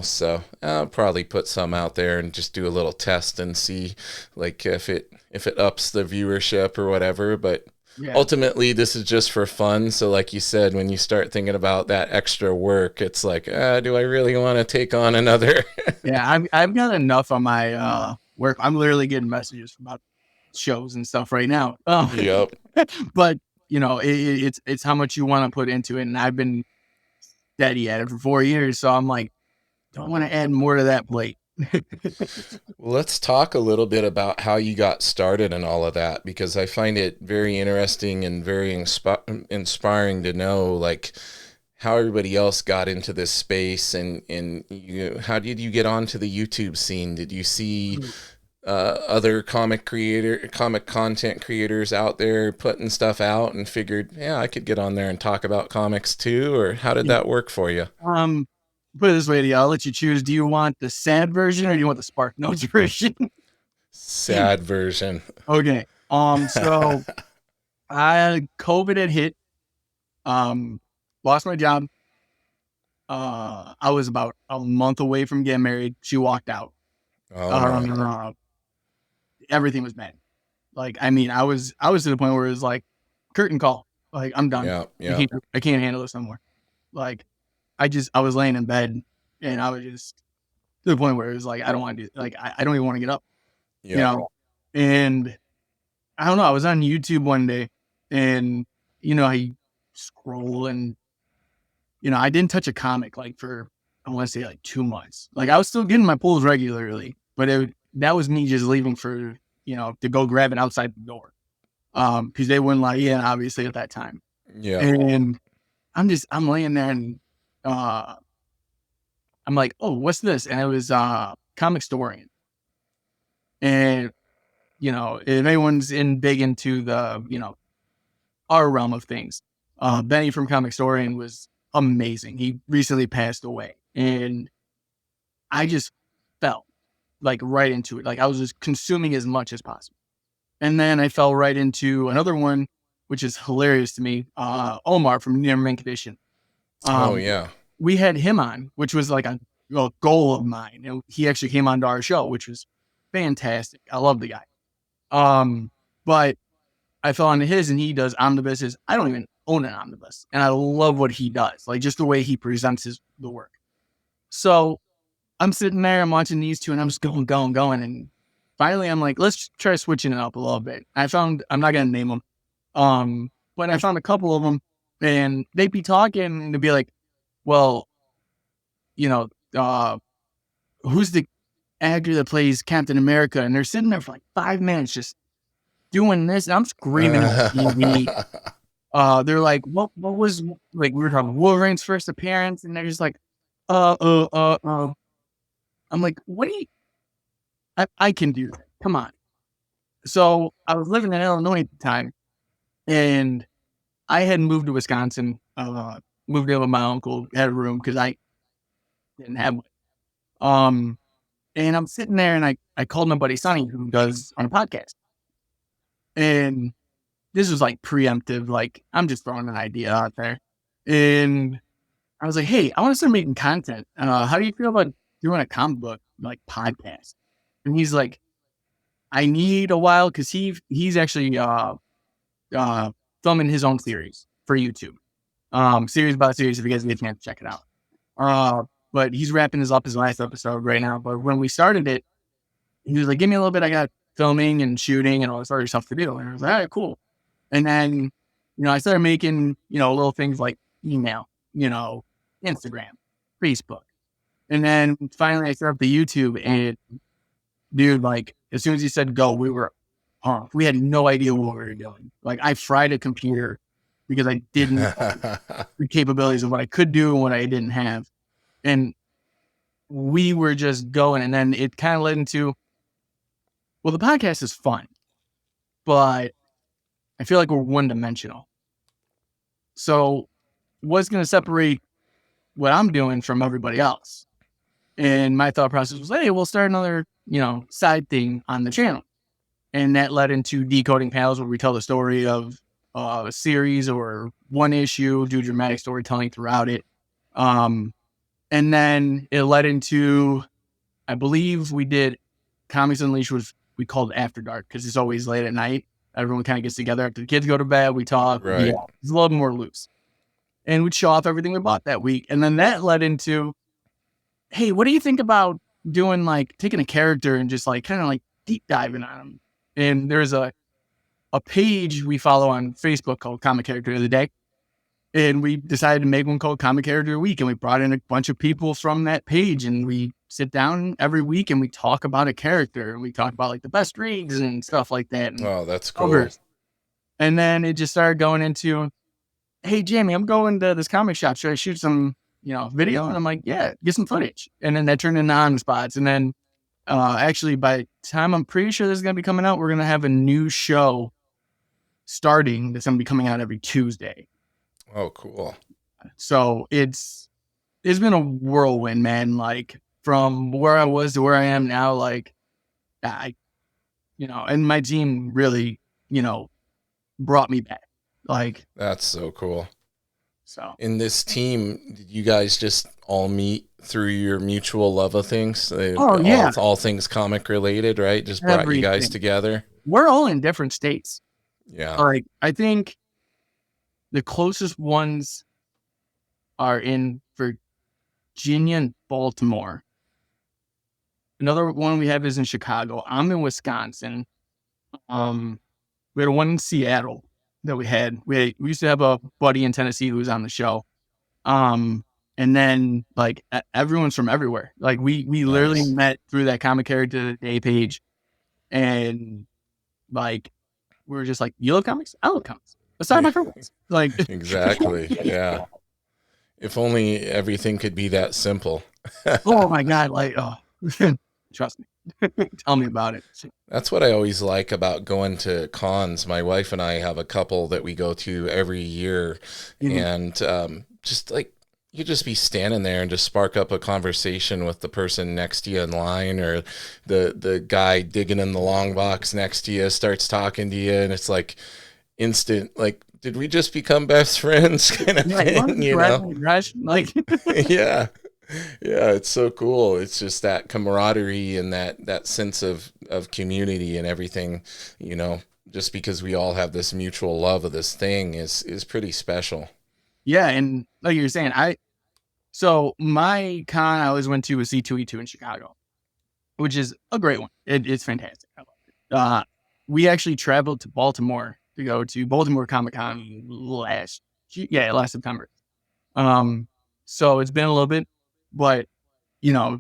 Speaker 1: so I'll probably put some out there and just do a little test and see like if it ups the viewership or whatever. But
Speaker 2: Yeah,
Speaker 1: ultimately, this is just for fun. So, like you said, when you start thinking about that extra work, it's like, do I really want to take on another?
Speaker 2: yeah. I've got enough on my work. I'm literally getting messages about shows and stuff right now.
Speaker 1: Yep.
Speaker 2: But it's how much you want to put into it, and I've been steady at it for 4 years, so I'm like, don't want to add more to that plate.
Speaker 1: Well, let's talk a little bit about how you got started and all of that, because I find it very interesting and very inspiring to know like how everybody else got into this space, and how did you get onto the YouTube scene? Did you see other comic content creators out there putting stuff out and figured, yeah, I could get on there and talk about comics too? Or how did
Speaker 2: Yeah.
Speaker 1: that work for you?
Speaker 2: Put it this way, I'll let you choose. Do you want the sad version or do you want the Spark Notes version?
Speaker 1: Sad version.
Speaker 2: Okay. So I COVID had hit. Um, Lost my job. I was about a month away from getting married. She walked out.
Speaker 1: Oh no.
Speaker 2: Uh, Everything was bad. Like, I mean, I was to the point where it was like curtain call. Like, I'm done.
Speaker 1: Yeah, yeah,
Speaker 2: I can't handle this anymore. Like, I was laying in bed and I was just to the point where it was like, I don't want to do, like, I don't even want to get up, you
Speaker 1: yeah,
Speaker 2: know? And I don't know. I was on YouTube one day and, I scroll and, I didn't touch a comic like for, I want to say like 2 months. Like, I was still getting my pulls regularly, but that was me just leaving for, to go grab it outside the door. Cause they wouldn't let you in obviously at that time.
Speaker 1: yeah,
Speaker 2: And I'm laying there and, uh, I'm like, oh, what's this? And it was Comic Storian. And, if anyone's big into the, our realm of things, Benny from Comic Storian was amazing. He recently passed away. And I just fell like right into it. Like I was just consuming as much as possible. And then I fell right into another one, which is hilarious to me. Omar from Near Mint Condition.
Speaker 1: Oh
Speaker 2: Um,
Speaker 1: yeah.
Speaker 2: we had him on, which was like a goal of mine. And he actually came on to our show, which was fantastic. I love the guy. But I fell onto his, and he does omnibuses. I don't even own an omnibus, and I love what he does, like just the way he presents the work. So I'm sitting there, I'm watching these two, and I'm just going. And finally, I'm like, let's try switching it up a little bit. I'm not going to name them. But I found a couple of them, and they'd be talking, and they'd be like, well, who's the actor that plays Captain America? And they're sitting there for like 5 minutes just doing this. And I'm screaming at TV. They're like, what was, like, we were talking Wolverine's first appearance, and they're just like, I'm like, what do you, I can do that. Come on. So I was living in Illinois at the time, and I had moved to Wisconsin, moved in with my uncle, had a room because I didn't have one. And I'm sitting there, and I called my buddy Sonny, who does on a podcast. And this was like preemptive, like I'm just throwing an idea out there. And I was like, hey, I want to start making content. How do you feel about doing a comic book like podcast? And he's like, I need a while, because he's actually filming his own series for YouTube. Series by series, if you guys get a chance to check it out. But he's wrapping his last episode right now. But when we started it, he was like, give me a little bit. I got filming and shooting and all this other stuff to do. And I was like, all right, cool. And then, I started making, little things like email, Instagram, Facebook. And then finally I started up the YouTube, and dude, like as soon as he said go, we were pumped. We had no idea what we were doing. Like I fried a computer because I didn't know the capabilities of what I could do and what I didn't have. And we were just going, and then it kind of led into, well, the podcast is fun, but I feel like we're one-dimensional. So what's going to separate what I'm doing from everybody else? And my thought process was, hey, we'll start another, side thing on the channel. And that led into Decoding Panels, where we tell the story of a series or one issue, do dramatic storytelling throughout it. And then it led into, I believe we did Comics Unleashed, which we called After Dark, because it's always late at night. Everyone kind of gets together after the kids go to bed. We talk.
Speaker 1: Right.
Speaker 2: Yeah, it's a little more loose. And we'd show off everything we bought that week. And then that led into, hey, what do you think about doing, like, taking a character and just like kind of like deep diving on them? And there's a page we follow on Facebook called Comic Character of the Day. And we decided to make one called Comic Character Week. And we brought in a bunch of people from that page, and we sit down every week and we talk about a character, and we talk about like the best reads and stuff like that. And
Speaker 1: Oh, that's cool.
Speaker 2: covers. And then it just started going into, hey, Jamie, I'm going to this comic shop. Should I shoot some, video? And I'm like, yeah, get some footage. And then that turned into on spots. And then actually, by the time I'm pretty sure this is going to be coming out, we're going to have a new show starting that's going to be coming out every Tuesday.
Speaker 1: Oh, cool.
Speaker 2: So it's been a whirlwind, man. Like from where I was to where I am now, like and my team really, brought me back. Like
Speaker 1: That's so cool.
Speaker 2: So
Speaker 1: in this team, did you guys just all meet through your mutual love of things?
Speaker 2: Yeah.
Speaker 1: All things comic related, right? Just brought you guys together.
Speaker 2: We're all in different states.
Speaker 1: Yeah.
Speaker 2: Like I think the closest ones are in Virginia and Baltimore. Another one we have is in Chicago. I'm in Wisconsin. We had one in Seattle that we had. We used to have a buddy in Tennessee who was on the show. And then like everyone's from everywhere. Like we literally met through that Comic Character of the Day page, and like we were just like, you love comics? I love comics. Let's start my friends. Like
Speaker 1: Exactly. Yeah. If only everything could be that simple.
Speaker 2: Oh my God. Like, oh, trust me. Tell me about it.
Speaker 1: That's what I always like about going to cons. My wife and I have a couple that we go to every year,
Speaker 2: Mhm.
Speaker 1: and just like you just be standing there and just spark up a conversation with the person next to you in line, or the guy digging in the long box next to you starts talking to you, and it's like instant, like, did we just become best friends kind of
Speaker 2: Yeah, you want
Speaker 1: thing,
Speaker 2: to
Speaker 1: you
Speaker 2: grab
Speaker 1: know?
Speaker 2: my rush? Like,
Speaker 1: Yeah. Yeah, it's so cool. It's just that camaraderie and that sense of community and everything, you know, just because we all have this mutual love of this thing is pretty special.
Speaker 2: yeah. And like you're saying, so my con I always went to was C2E2 in Chicago, which is a great one. It's fantastic. I love it. We actually traveled to Baltimore to go to Baltimore Comic Con last September. Um, so it's been a little bit, but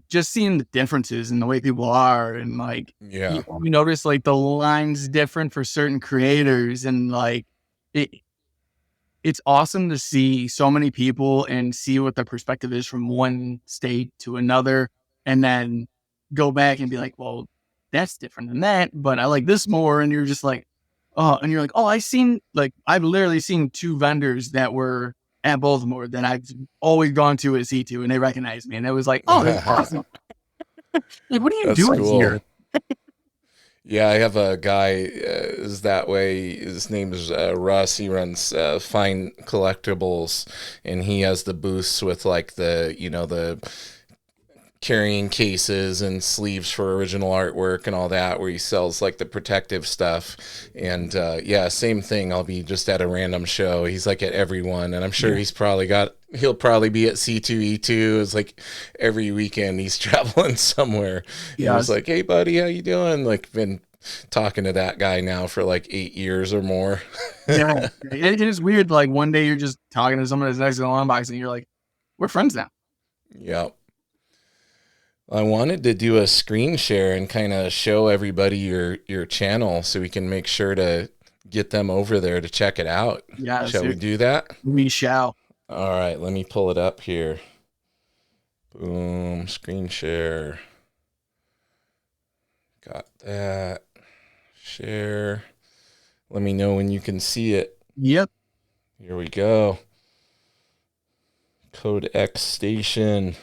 Speaker 2: just seeing the differences in the way people are, and like
Speaker 1: Yeah.
Speaker 2: we notice like the lines different for certain creators, and like it, it's awesome to see so many people and see what the perspective is from one state to another, and then go back and be like, well, that's different than that, but I like this more. And you're just like, oh, and you're like, oh, I've literally seen two vendors that were at Baltimore that I've always gone to at C2, and they recognized me. And it was like, oh, that's awesome. Like, what are you
Speaker 1: That's
Speaker 2: doing
Speaker 1: cool.
Speaker 2: here?
Speaker 1: Yeah, I have a guy is that way. His name is Russ. He runs Fine Collectibles, and he has the booths with like the carrying cases and sleeves for original artwork and all that, where he sells like the protective stuff. And yeah, same thing. I'll be just at a random show. He's like at every one, and I'm sure
Speaker 2: Yeah.
Speaker 1: he'll probably be at C2E2. It's like every weekend he's traveling somewhere. And he's
Speaker 2: Yes.
Speaker 1: like, "Hey buddy, how you doing?" Like, been talking to that guy now for like 8 years or more.
Speaker 2: Yeah. It is weird. Like one day you're just talking to someone that's next to the unboxing, and you're like, we're friends now.
Speaker 1: Yep. I wanted to do a screen share and kind of show everybody your channel so we can make sure to get them over there to check it out.
Speaker 2: Yes.
Speaker 1: Shall we do that?
Speaker 2: We shall.
Speaker 1: All right, let me pull it up here. Boom, screen share. Got that. Share. Let me know when you can see it.
Speaker 2: Yep.
Speaker 1: Here we go. Code X station.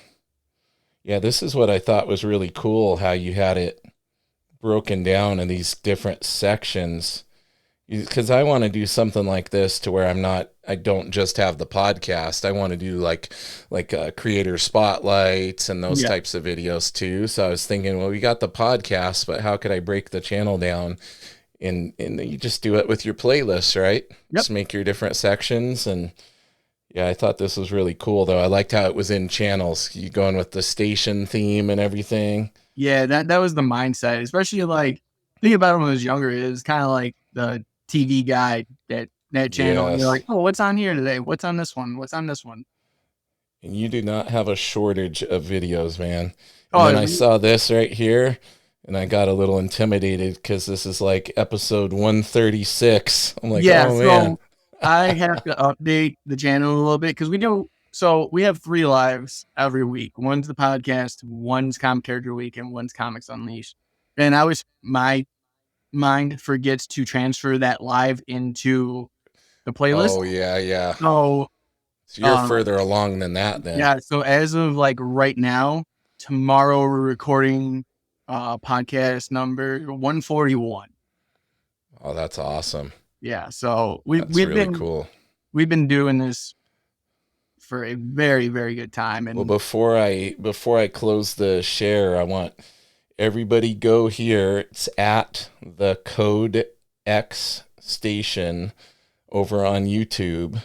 Speaker 1: Yeah, this is what I thought was really cool, how you had it broken down in these different sections, because I want to do something like this to where I don't just have the podcast. I want to do like creator spotlights and those
Speaker 2: Yeah.
Speaker 1: types of videos too. So I was thinking, well, we got the podcast, but how could I break the channel down? And you just do it with your playlist, right?
Speaker 2: Yep.
Speaker 1: Just make your different sections. And yeah, I thought this was really cool though. I liked how it was in channels. You going with the station theme and everything.
Speaker 2: Yeah. That was the mindset, especially like think about it when I was younger. It was kind of like the TV guide that channel. And you're like,
Speaker 1: Yes.
Speaker 2: oh, what's on here today? What's on this one? What's on this one?
Speaker 1: And you do not have a shortage of videos, man. And then
Speaker 2: Oh,
Speaker 1: I saw this right here and I got a little intimidated because this is like episode 136. I'm like,
Speaker 2: yeah.
Speaker 1: oh man.
Speaker 2: So I have to update the channel a little bit because we do. So we have 3 lives every week. One's the podcast, one's Comic Character Week, and one's Comics Unleashed. And my mind forgets to transfer that live into the playlist.
Speaker 1: Oh yeah, yeah.
Speaker 2: So,
Speaker 1: So you're
Speaker 2: um,
Speaker 1: further along than that then.
Speaker 2: yeah. So as of like right now, tomorrow we're recording podcast number 141.
Speaker 1: Oh, that's awesome.
Speaker 2: Yeah. So we
Speaker 1: That's really cool.
Speaker 2: we've been doing this for a very, very good time.
Speaker 1: Well,
Speaker 2: And
Speaker 1: before I close the share, I want everybody go here. It's at the Code X station over on YouTube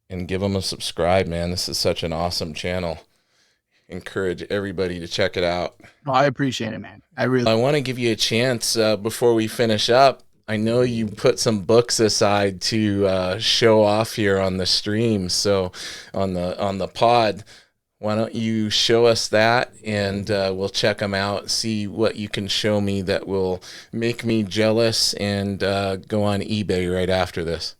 Speaker 1: and give them a subscribe, man. This is such an awesome channel. Encourage everybody to check it out.
Speaker 2: I appreciate it, man. I really,
Speaker 1: I want to give you a chance before we finish up. I know you put some books aside to show off here on the stream, so on the pod. Why don't you show us that, and we'll check them out, see what you can show me that will make me jealous, and go on eBay right after this.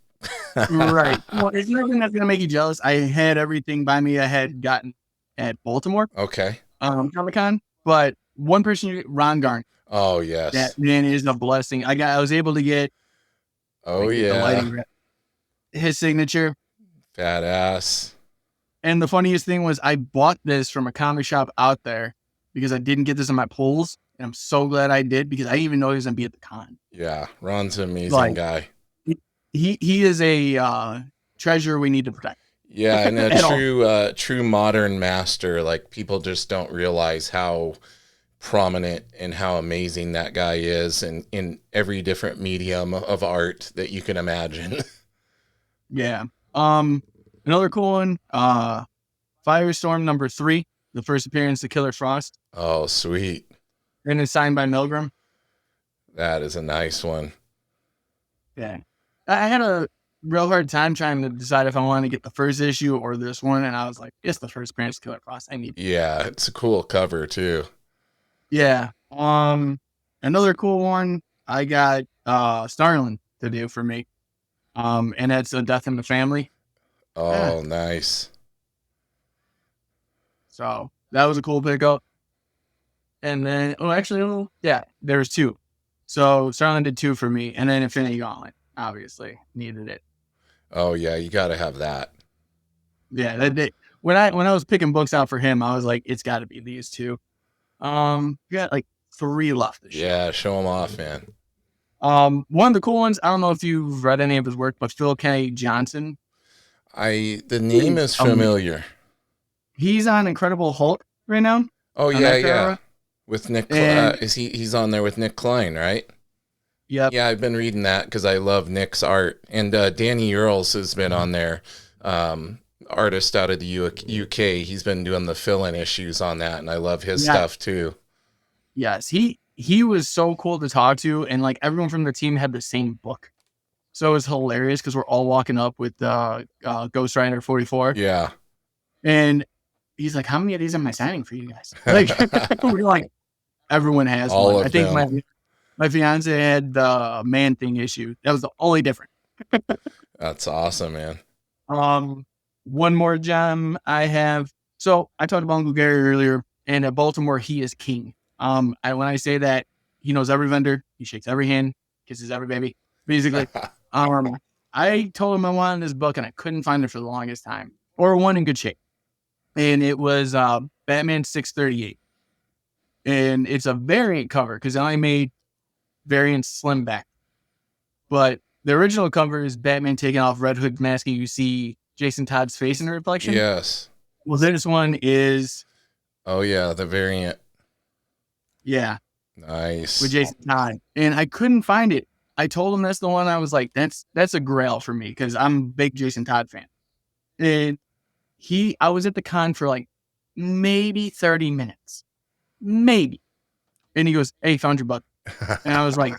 Speaker 2: right. Well, it's nothing that's going to make you jealous. I had everything by me. I had gotten at Baltimore
Speaker 1: Okay.
Speaker 2: Comic-Con. But one person, Ron Garn,
Speaker 1: Oh,
Speaker 2: that
Speaker 1: yes.
Speaker 2: man is a blessing. I was able to get
Speaker 1: Oh,
Speaker 2: the
Speaker 1: yeah.
Speaker 2: lighting, his signature.
Speaker 1: Badass.
Speaker 2: And the funniest thing was I bought this from a comic shop out there because I didn't get this in my pulls. And I'm so glad I did because I didn't even know he was going to be at the con.
Speaker 1: Yeah. Ron's an amazing
Speaker 2: Like,
Speaker 1: guy.
Speaker 2: he is a treasure we need to protect.
Speaker 1: Yeah, and a
Speaker 2: At all.
Speaker 1: true modern master. Like people just don't realize how prominent and how amazing that guy is in every different medium of art that you can imagine.
Speaker 2: Yeah. Another cool one, Firestorm #3, the first appearance of Killer Frost.
Speaker 1: Oh, sweet.
Speaker 2: And it's signed by Milgram.
Speaker 1: That is a nice one.
Speaker 2: Yeah. I had a real hard time trying to decide if I wanted to get the first issue or this one, and I was like, it's the first appearance of Killer Frost. I need it.
Speaker 1: Yeah, it's a cool cover too.
Speaker 2: Yeah. Another cool one I got Starlin to do for me. And that's A Death in the Family.
Speaker 1: Oh, nice.
Speaker 2: So that was a cool pickup. And then, there's 2. So Starlin did 2 for me, and then Infinity Gauntlet, obviously needed it.
Speaker 1: Oh yeah, you got to have that.
Speaker 2: Yeah, when I was picking books out for him, I was like, it's got to be these 2. We got like 3 left this year.
Speaker 1: Yeah, show them off, man.
Speaker 2: One of the cool ones, I don't know if you've read any of his work, but Phil K. Johnson.
Speaker 1: The name is familiar.
Speaker 2: He's on Incredible Hulk right now.
Speaker 1: Oh yeah. With Nick,
Speaker 2: And-
Speaker 1: he's on there with Nick Klein, right?
Speaker 2: Yep.
Speaker 1: Yeah, I've been reading that because I love Nick's art, and Danny Earls has been on there. Artist out of the UK. He's been doing the fill-in issues on that, and I love his stuff too.
Speaker 2: Yes, he was so cool to talk to, and like everyone from the team had the same book, so it was hilarious because we're all walking up with Ghost Rider 44.
Speaker 1: Yeah,
Speaker 2: and he's like, "How many of these am I signing for you guys?" Like, we're like, everyone has
Speaker 1: all
Speaker 2: one.
Speaker 1: of
Speaker 2: I think
Speaker 1: them.
Speaker 2: my fiance had the Man Thing issue. That was the only difference.
Speaker 1: That's awesome, man.
Speaker 2: One more gem I have. So I talked about Uncle Gary earlier, and at Baltimore, he is king. When I say that, he knows every vendor, he shakes every hand, kisses every baby, basically. I told him I wanted this book, and I couldn't find it for the longest time, or one in good shape. And it was Batman 638, and it's a variant cover because I made variants slim back, but the original cover is Batman taking off Red Hood's mask, and you see Jason Todd's face in the reflection.
Speaker 1: Yes.
Speaker 2: Well, this one is.
Speaker 1: Oh yeah, the variant.
Speaker 2: Yeah.
Speaker 1: Nice.
Speaker 2: With Jason Todd, and I couldn't find it. I told him that's the one. I was like, that's a grail for me because I'm a big Jason Todd fan. And I was at the con for like maybe 30 minutes, maybe. And he goes, "Hey, found your book." And I was like,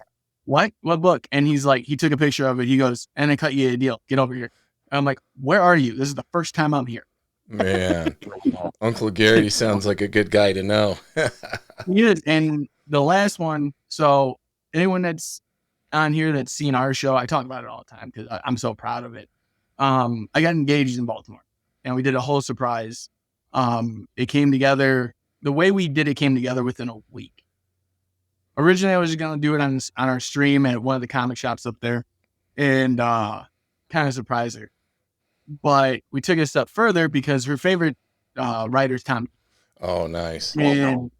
Speaker 2: "What book?" And he's like, he took a picture of it. He goes, "And I cut you a deal. Get over here." And I'm like, "Where are you? This is the first time I'm here."
Speaker 1: Man, Uncle Gary sounds like a good guy to know.
Speaker 2: He is. And the last one, so anyone that's on here that's seen our show, I talk about it all the time because I'm so proud of it. I got engaged in Baltimore, and we did a whole surprise. It came together. The way we did it came together within a week. Originally, I was just going to do it on our stream at one of the comic shops up there and kind of surprise her. But we took it a step further because her favorite writer is Tom.
Speaker 1: Oh, nice.
Speaker 2: And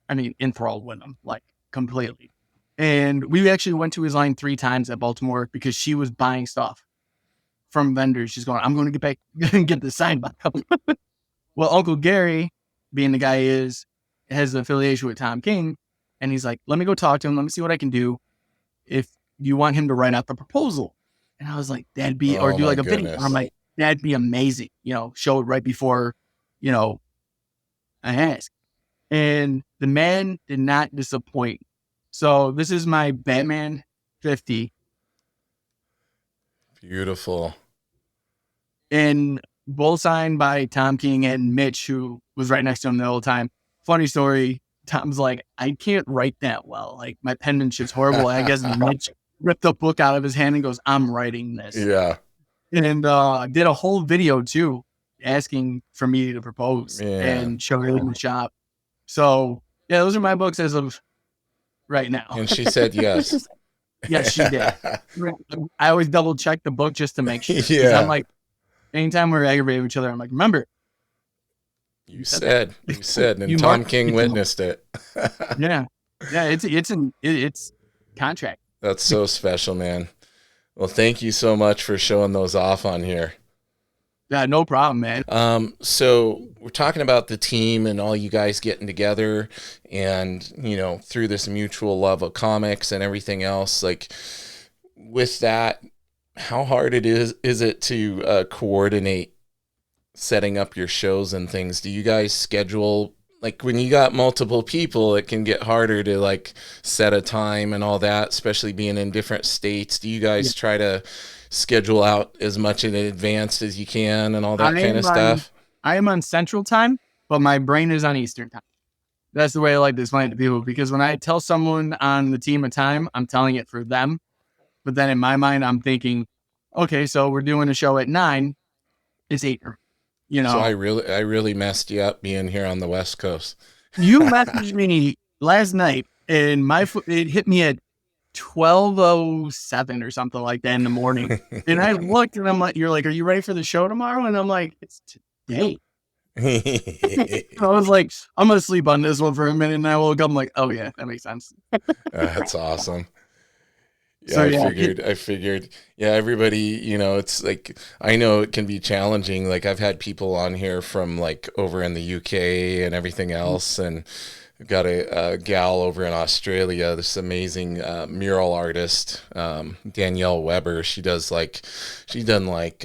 Speaker 2: I mean, enthralled with him, like completely. And we actually went to his line 3 times at Baltimore because she was buying stuff from vendors. She's going, "I'm going to get back and get this signed by them." Well, Uncle Gary, being the guy he is, has an affiliation with Tom King. And he's like, "Let me go talk to him. Let me see what I can do. If you want him to write out the proposal." And I was like, "That'd be," or do like a video. I'm like, "That'd be amazing." Show it right before, I ask. And the man did not disappoint. So this is my Batman 50.
Speaker 1: Beautiful.
Speaker 2: And both signed by Tom King and Mitch, who was right next to him the whole time. Funny story. Tom's like, "I can't write that well. Like, my penmanship's horrible." I guess Mitch ripped the book out of his hand and goes, "I'm writing this."
Speaker 1: Yeah.
Speaker 2: And I did a whole video too asking for me to propose
Speaker 1: Man.
Speaker 2: and show her in the shop. So yeah, those are my books as of right now.
Speaker 1: And she said yes.
Speaker 2: Yes, she did. I always double check the book just to make sure, because I'm
Speaker 1: Yeah.
Speaker 2: like, anytime we're aggravated with each other, I'm like, remember,
Speaker 1: You
Speaker 2: said that.
Speaker 1: said, and
Speaker 2: You
Speaker 1: Tom
Speaker 2: marked
Speaker 1: King
Speaker 2: it.
Speaker 1: witnessed it.
Speaker 2: Yeah, yeah. It's contract.
Speaker 1: That's so special, man. Well, thank you so much for showing those off on here.
Speaker 2: Yeah, no problem, man.
Speaker 1: So we're talking about the team and all you guys getting together and, through this mutual love of comics and everything else, like with that, how hard is it to coordinate setting up your shows and things? Do you guys schedule, like when you got multiple people, it can get harder to like set a time and all that, especially being in different states. Do you
Speaker 2: Yeah.
Speaker 1: guys try to schedule out as much in advance as you can and all that
Speaker 2: I
Speaker 1: kind of
Speaker 2: am on
Speaker 1: stuff?
Speaker 2: I am on Central Time, but my brain is on Eastern Time. That's the way I like to explain it to people, because when I tell someone on the team a time, I'm telling it for them. But then in my mind, I'm thinking, okay, so we're doing a show at 9. It's 8. You
Speaker 1: So
Speaker 2: know,
Speaker 1: I really messed you up being here on the West Coast.
Speaker 2: you messaged me last night, and it hit me at 12:07 or something like that in the morning. And I looked, and I'm like, you're like, are you ready for the show tomorrow? And I'm like, it's today. I was like, I'm gonna sleep on this one for a minute, and I woke up. I'm like, oh yeah, that makes sense.
Speaker 1: That's awesome. Yeah,
Speaker 2: So yeah,
Speaker 1: I figured, yeah, everybody, it's like, I know it can be challenging. Like I've had people on here from like over in the UK and everything else. And I've got a gal over in Australia, this amazing mural artist, Danielle Weber. She's done like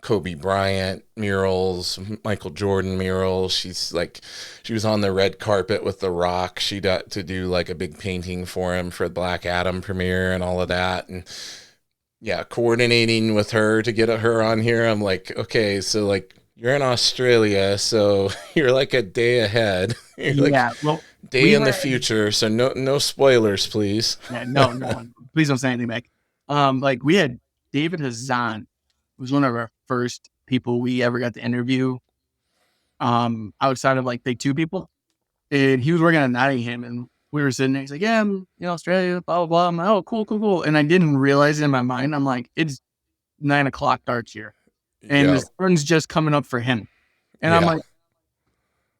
Speaker 1: Kobe Bryant murals, Michael Jordan murals. She was on the red carpet with The Rock. She got to do like a big painting for him for the Black Adam premiere and all of that. And yeah, coordinating with her to get her on here, I'm like, okay, so like you're in Australia, so you're like a day ahead. You're like
Speaker 2: yeah. Well,
Speaker 1: day
Speaker 2: we
Speaker 1: in the
Speaker 2: had
Speaker 1: future, so no spoilers, please.
Speaker 2: yeah, no, please don't say anything back. Like we had David Hazan, was one of our first people we ever got to interview. Outside of like Big Two people, and he was working at Nottingham, and we were sitting there. He's like, "Yeah, I'm Australia, blah blah blah." I'm like, "Oh, cool, cool, cool." And I didn't realize in my mind, I'm like, "It's 9 o'clock dark here, and
Speaker 1: Yeah,
Speaker 2: the sun's just coming up for him." And I'm
Speaker 1: yeah.
Speaker 2: like,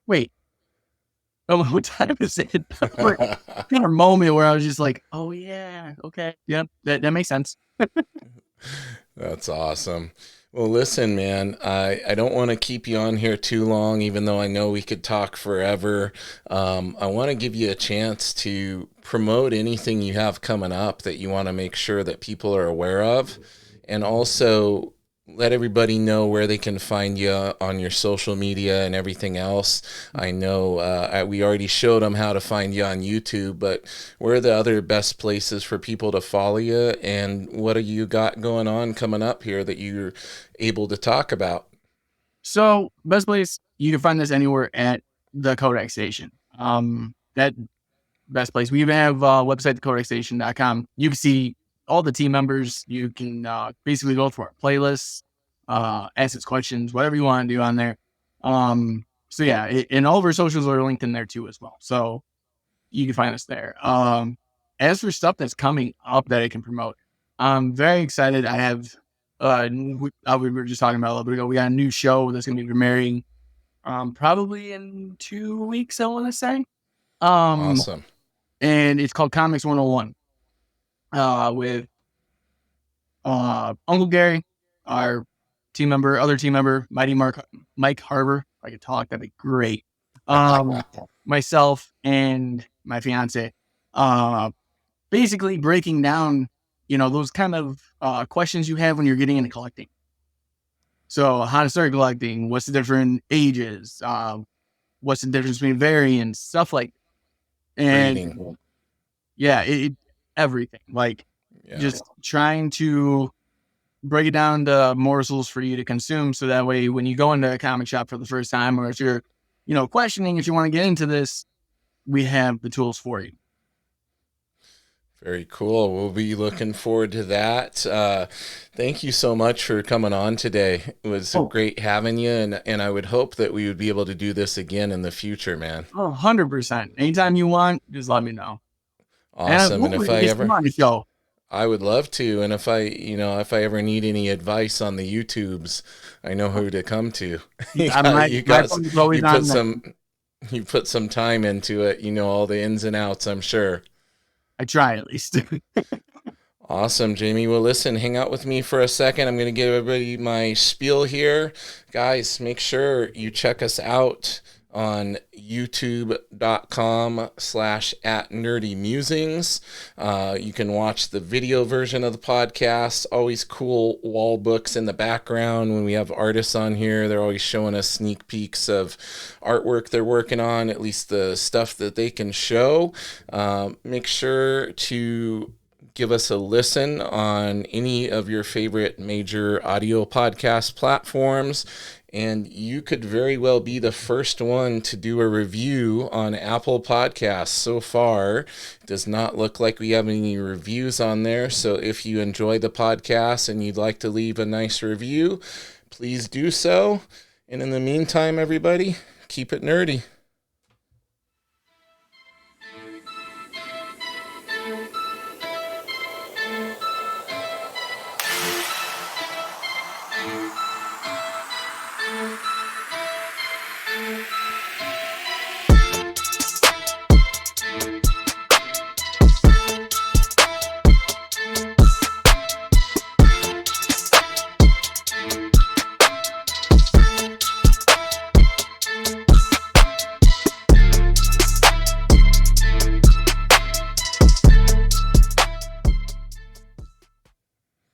Speaker 2: "Wait, oh, what time is it?" Like, in a moment where I was just like, "Oh yeah, okay, yeah, that makes sense."
Speaker 1: That's awesome. Well, listen, man, I don't want to keep you on here too long, even though I know we could talk forever. I want to give you a chance to promote anything you have coming up that you want to make sure that people are aware of, and also let everybody know where they can find you on your social media and everything else. I know we already showed them how to find you on YouTube, but where are the other best places for people to follow you, and what do you got going on coming up here that you're able to talk about?
Speaker 2: So, best place you can find this anywhere at the Kodak Station. That best place. We even have a website, thekodakstation.com. You can see all the team members. You can basically go through our playlists, ask us questions, whatever you want to do on there. So yeah, and all of our socials are linked in there too as well. So you can find us there. As for stuff that's coming up that I can promote, I'm very excited. I have, we were just talking about a little bit ago, we got a new show that's going to be premiering probably in 2 weeks, I want to say. Um,
Speaker 1: Awesome.
Speaker 2: and it's called Comics 101 with Uncle Gary, our other team member, Mike Harbor. If I could talk, that'd be great. Myself and my fiance, uh, basically breaking down, those kind of questions you have when you're getting into collecting. So how to start collecting, what's the different ages, what's the difference between variants, stuff like that.
Speaker 1: Breeding.
Speaker 2: And yeah, everything, like
Speaker 1: Yeah.
Speaker 2: just trying to break it down to morsels for you to consume. So that way, when you go into a comic shop for the first time, or if you're, questioning if you want to get into this, we have the tools for you.
Speaker 1: Very cool. We'll be looking forward to that. Thank you so much for coming on today. It was
Speaker 2: Oh,
Speaker 1: great having you, and I would hope that we would be able to do this again in the future, man.
Speaker 2: 100%. Anytime you want, just let me know. And
Speaker 1: Awesome. And if
Speaker 2: hopefully we
Speaker 1: I
Speaker 2: get some
Speaker 1: ever,
Speaker 2: on the show.
Speaker 1: I would love to. And if I ever need any advice on the YouTubes, I know who to come to.
Speaker 2: My phone is always
Speaker 1: You put
Speaker 2: on.
Speaker 1: you put some time into it. You know all the ins and outs, I'm sure.
Speaker 2: I try at least.
Speaker 1: Awesome, Jamie. Well, listen, hang out with me for a second. I'm going to give everybody my spiel here. Guys, make sure you check us out on youtube.com/@nerdymusings. You can watch the video version of the podcast. Always cool wall books in the background. When we have artists on here, they're always showing us sneak peeks of artwork they're working on, at least the stuff that they can show. Make sure to give us a listen on any of your favorite major audio podcast platforms. And you could very well be the first one to do a review on Apple Podcasts. So far, it does not look like we have any reviews on there. So if you enjoy the podcast and you'd like to leave a nice review, please do so. And in the meantime, everybody, keep it nerdy.